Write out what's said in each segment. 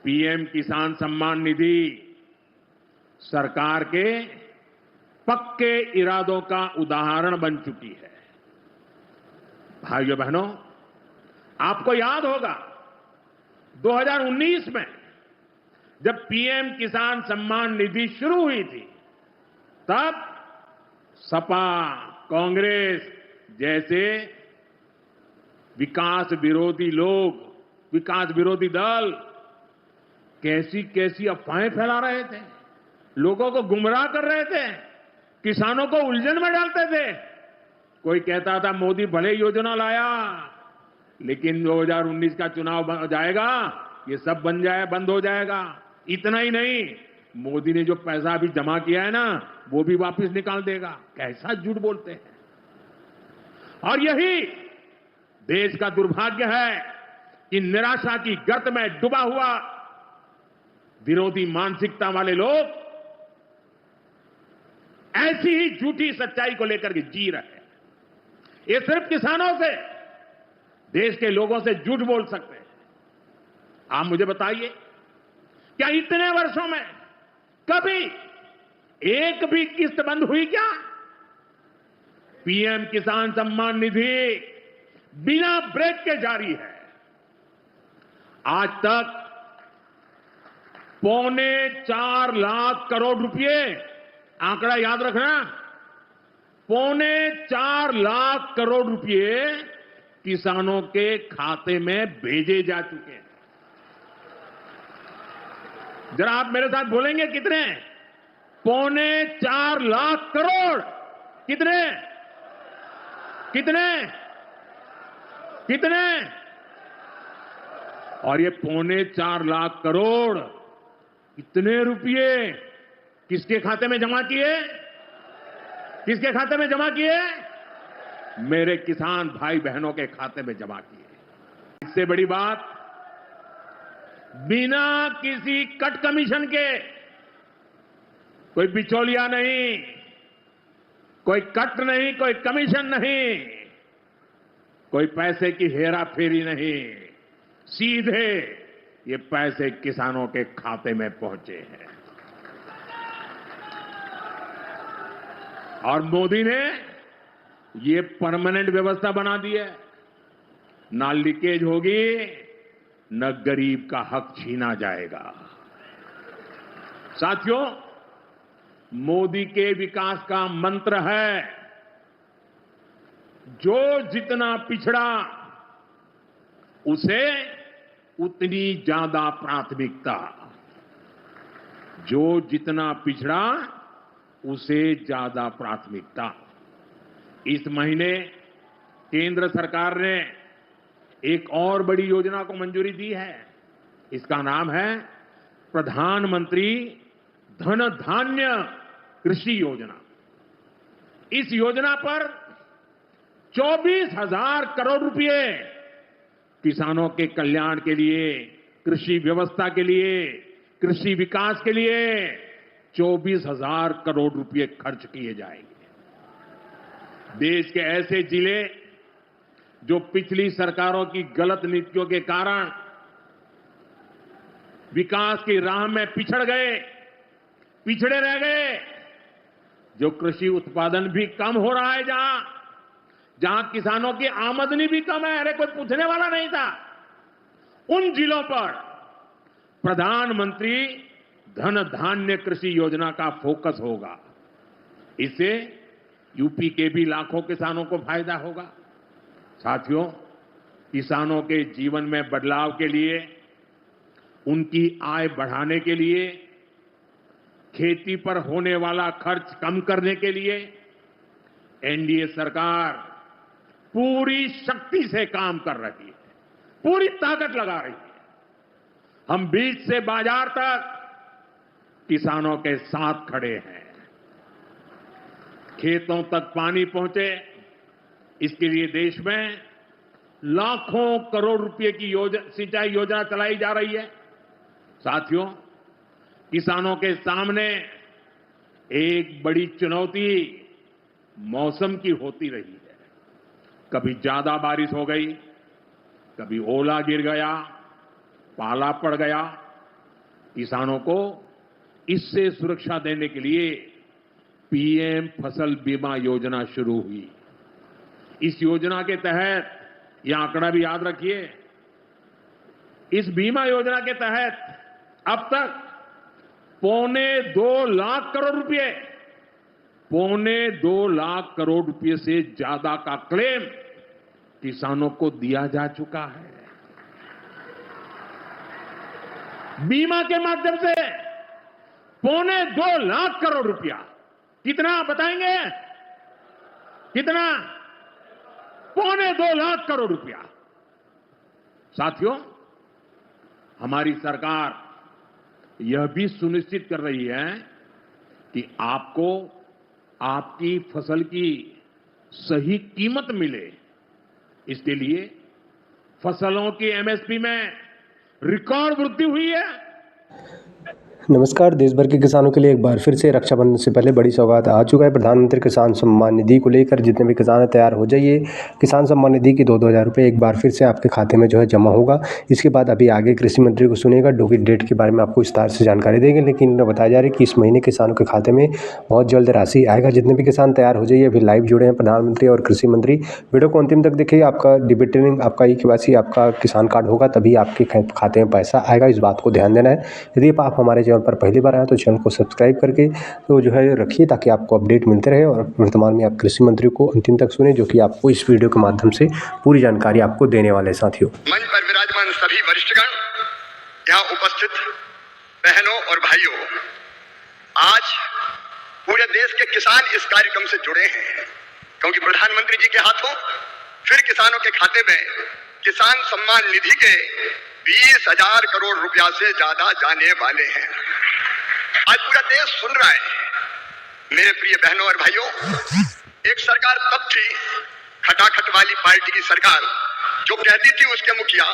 PM किसान सम्मान निधि सरकार के पक्के इरादों का उदाहरण बन चुकी है। भाइयों बहनों, आपको याद होगा 2019 में जब पीएम किसान सम्मान निधि शुरू हुई थी, तब सपा, कांग्रेस जैसे विकास विरोधी लोग, विकास विरोधी दल कैसी कैसी अफवाहें फैला रहे थे, लोगों को गुमराह कर रहे थे, किसानों को उलझन में डालते थे। कोई कहता था मोदी भले योजना लाया, लेकिन 2019 का चुनाव हो जाएगा, ये सब बंद हो जाएगा। इतना ही नहीं, मोदी ने जो पैसा अभी जमा किया है ना, वो भी वापस निकाल देगा। कैसा झूठ बोलते हैं। और यही देश का दुर्भाग्य है कि निराशा की गर्त में डूबा हुआ विरोधी मानसिकता वाले लोग ऐसी ही झूठी सच्चाई को लेकर के जी रहे हैं। ये सिर्फ किसानों से, देश के लोगों से झूठ बोल सकते हैं। आप मुझे बताइए, क्या इतने वर्षों में कभी एक भी किस्त बंद हुई क्या? पीएम किसान सम्मान निधि बिना ब्रेक के जारी है। आज तक 4.25 लाख करोड़ रुपए, आंकड़ा याद रखना, 4.25 लाख करोड़ रुपए किसानों के खाते में भेजे जा चुके हैं। जरा आप मेरे साथ बोलेंगे कितने? 4.25 लाख करोड़। कितने? कितने? कितने? और ये 4.25 लाख करोड़ इतने रुपए किसके खाते में जमा किए? किसके खाते में जमा किए? मेरे किसान भाई बहनों के खाते में जमा किए। इससे बड़ी बात, बिना किसी कट कमीशन के, कोई बिचौलिया नहीं, कोई कट नहीं, कोई कमीशन नहीं, कोई पैसे की हेरा फेरी नहीं, सीधे ये पैसे किसानों के खाते में पहुंचे हैं। और मोदी ने ये परमानेंट व्यवस्था बना दी है। ना लीकेज होगी, न गरीब का हक छीना जाएगा। साथियों, मोदी के विकास का मंत्र है, जो जितना पिछड़ा उसे उतनी ज्यादा प्राथमिकता। जो जितना पिछड़ा उसे ज्यादा प्राथमिकता। इस महीने केंद्र सरकार ने एक और बड़ी योजना को मंजूरी दी है। इसका नाम है प्रधानमंत्री धन धान्य कृषि योजना। इस योजना पर 24,000 करोड़ रुपए किसानों के कल्याण के लिए, कृषि व्यवस्था के लिए, कृषि विकास के लिए 24,000 करोड़ रुपए खर्च किए जाएंगे। देश के ऐसे जिले जो पिछली सरकारों की गलत नीतियों के कारण विकास की राह में पिछड़ गए, पिछड़े रह गए, जो कृषि उत्पादन भी कम हो रहा है, जहां किसानों की आमदनी भी कम है, अरे कोई पूछने वाला नहीं था, उन जिलों पर प्रधानमंत्री धन धान्य कृषि योजना का फोकस होगा। इससे यूपी के भी लाखों किसानों को फायदा होगा। साथियों, किसानों के जीवन में बदलाव के लिए, उनकी आय बढ़ाने के लिए, खेती पर होने वाला खर्च कम करने के लिए एनडीए सरकार पूरी शक्ति से काम कर रही है, पूरी ताकत लगा रही है। हम बीज से बाजार तक किसानों के साथ खड़े हैं। खेतों तक पानी पहुंचे, इसके लिए देश में लाखों करोड़ रुपए की सिंचाई योजना चलाई जा रही है। साथियों, किसानों के सामने एक बड़ी चुनौती मौसम की होती रही है। कभी ज्यादा बारिश हो गई, कभी ओला गिर गया, पाला पड़ गया, किसानों को इससे सुरक्षा देने के लिए पीएम फसल बीमा योजना शुरू हुई। इस योजना के तहत, यह आंकड़ा भी याद रखिए, इस बीमा योजना के तहत अब तक 2.25 लाख करोड़ रुपए, 2.25 लाख करोड़ रुपए से ज्यादा का क्लेम किसानों को दिया जा चुका है। बीमा के माध्यम से 2.25 लाख करोड़ रुपया, कितना बताएंगे? कितना? 2.25 लाख करोड़ रुपया। साथियों, हमारी सरकार यह भी सुनिश्चित कर रही है कि आपको आपकी फसल की सही कीमत मिले। इसके लिए फसलों की एमएसपी में रिकॉर्ड वृद्धि हुई है। नमस्कार। देश भर के किसानों के लिए एक बार फिर से रक्षाबंधन से पहले बड़ी सौगात आ चुका है। प्रधानमंत्री किसान सम्मान निधि को लेकर जितने भी किसान हैं तैयार हो जाइए। किसान सम्मान निधि की 2-2 हज़ार रुपये एक बार फिर से आपके खाते में जो है जमा होगा। इसके बाद अभी आगे कृषि मंत्री को सुनिएगा, जो कि डेट के बारे में आपको विस्तार से जानकारी देंगे। लेकिन बताया जा रहा है कि इस महीने किसानों के खाते में बहुत जल्द राशि आएगा। जितने भी किसान तैयार हो जाइए, अभी लाइव जुड़े हैं प्रधानमंत्री और कृषि मंत्री। वीडियो को अंतिम तक देखिए। आपका डिबिटेलिंग, आपका ई-केवाईसी, आपका किसान कार्ड होगा तभी आपके खाते में पैसा आएगा। इस बात को ध्यान देना है। यदि आप हमारे चैनल पर पहली बार आए तो चैनल को सब्सक्राइब करके तो जो है रखिए, ताकि आपको अपडेट मिलते रहे। और वर्तमान में आप कृषि मंत्री को अंतिम तक सुने, जो कि आपको इस वीडियो के माध्यम से पूरी जानकारी आपको देने वाले साथियों। मंच पर विराजमान सभी वरिष्ठगण, यहाँ उपस्थित बहनों और भाइयों, आज पूरे देश के किसान इस कार्यक्रम से जुड़े हैं, क्योंकि प्रधानमंत्री जी के हाथों फिर किसानों के खाते में किसान सम्मान निधि के 20,000 करोड़ रुपया से ज्यादा जाने वाले हैं। आज पूरा देश सुन रहा है। मेरे प्रिय बहनों और भाइयों, एक सरकार तब थी, खटाखट वाली पार्टी की सरकार, जो कहती थी उसके मुखिया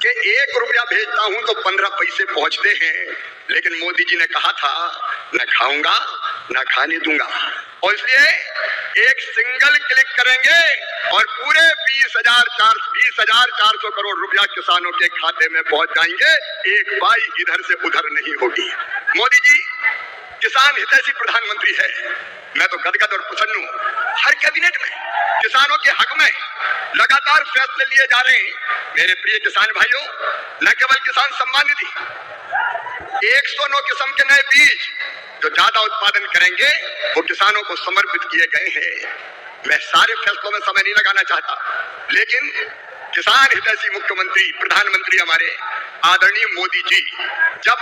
कि 1 रुपया भेजता हूं तो 15 पैसे पहुंचते हैं। लेकिन मोदी जी ने कहा था, न खाऊंगा न खाने दूंगा, और इसलिए एक सिंगल क्लिक करेंगे और पूरे 20,400 करोड़ रुपया किसानों के खाते में पहुंच जाएंगे। एक पाई इधर से उधर नहीं होगी। मोदी जी किसान हितैषी प्रधानमंत्री है। मैं तो गदगद और प्रसन्न हूं। हर कैबिनेट में किसानों के हक में लगातार फैसले लिए जा रहे हैं। मेरे प्रिय किसान भाइयों, न केवल किसान सम्मान निधि, 109 किस्म के नए बीज जो ज्यादा उत्पादन करेंगे वो किसानों को समर्पित किए गए हैं। मैं सारे फैसलों में समय नहीं लगाना चाहता, लेकिन किसान हितैषी मुख्यमंत्री प्रधानमंत्री हमारे आदरणीय मोदी जी, जब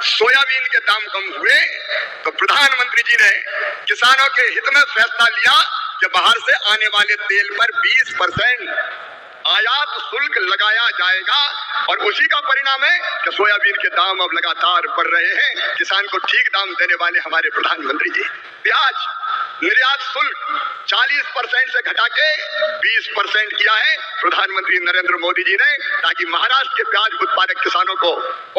सोयाबीन के दाम कम हुए तो प्रधानमंत्री जी ने किसानों के हित में फैसला लिया कि बाहर से आने वाले तेल पर 20% आयात शुल्क लगाया जाएगा, और उसी का परिणाम है कि सोयाबीन के दाम अब लगातार बढ़ रहे हैं। किसान को ठीक दाम देने वाले हमारे प्रधानमंत्री जी। प्याज निर्यात शुल्क 40% से घटा के 20% किया है प्रधानमंत्री नरेंद्र मोदी जी ने, ताकि महाराष्ट्र के प्याज उत्पादक किसानों को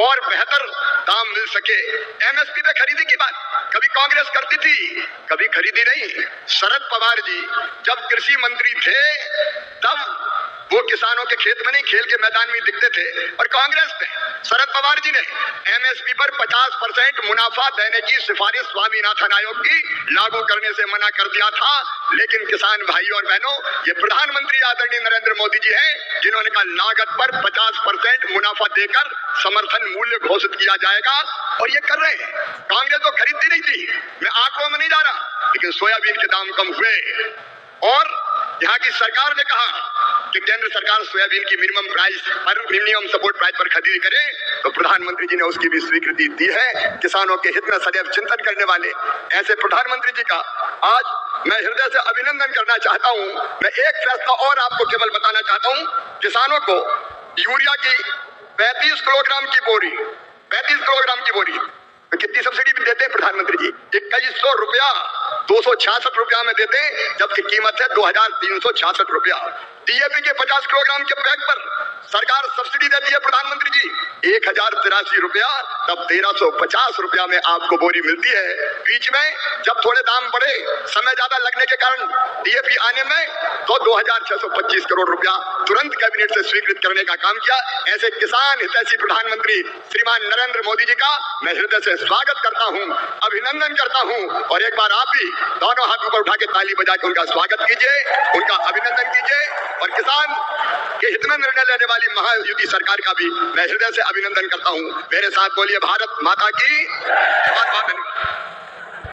और बेहतर दाम मिल सके। एमएसपी पे खरीदी की बात कभी कांग्रेस करती थी, कभी खरीदी नहीं। शरद पवार जी जब कृषि मंत्री थे तब वो किसानों के खेत में नहीं, खेल के मैदान में दिखते थे। और कांग्रेस ने, शरद पवार जी ने एमएसपी पर 50% मुनाफा देने की सिफारिश स्वामीनाथन आयोग की लागू करने से मना कर दिया था। लेकिन किसान भाइयों और बहनों, ये प्रधानमंत्री आदरणीय नरेंद्र मोदी जी हैं जिन्होंने कहा लागत पर 50% मुनाफा देकर समर्थन मूल्य घोषित किया जाएगा, और ये कर रहे हैं। कांग्रेस तो खरीदती नहीं थी, मैं आंकड़ों में नहीं जा रहा, लेकिन सोयाबीन के दाम कम हुए और यहाँ की सरकार ने कहा कि केंद्र सरकार सोयाबीन की मिनिमम सपोर्ट प्राइस पर खरीदी करे, तो प्रधानमंत्री जी ने उसकी भी स्वीकृति दी है। किसानों के हित में सदैव चिंतन करने वाले ऐसे प्रधानमंत्री जी का आज मैं हृदय से अभिनंदन करना चाहता हूं। मैं एक फैसला और आपको केवल बताना चाहता हूं, किसानों को यूरिया की 35 किलोग्राम की बोरी तो कितनी सब्सिडी भी देते हैं प्रधानमंत्री जी? 2100 रुपया 266 रुपया में देते हैं, जबकि कीमत है 2366 रुपया। डीएपी के 50 किलोग्राम के बैग पर सरकार सब्सिडी देती है प्रधानमंत्री जी 1083 रुपया, तब 1350 रुपया में आपको बोरी मिलती है। बीच में जब थोड़े दाम बढ़े, समय ज्यादा लगने के कारण डीएपी आने में, तो 2625 करोड़ रुपया तुरंत कैबिनेट से स्वीकृत करने का काम किया। ऐसे किसान हितैषी प्रधानमंत्री श्रीमान नरेंद्र मोदी जी का मैं हृदय से स्वागत करता हूं, अभिनंदन करता हूं। और एक बार आप भी दोनों हाथ ऊपर उठा के ताली बजा के उनका स्वागत कीजिए, उनका अभिनंदन कीजिए। और किसान के हित में निर्णय लेने वाली महायुति सरकार का भी मैं हृदय से अभिनंदन करता हूं। मेरे साथ बोलिए भारत माता की। बहुत बहुत धन्यवाद।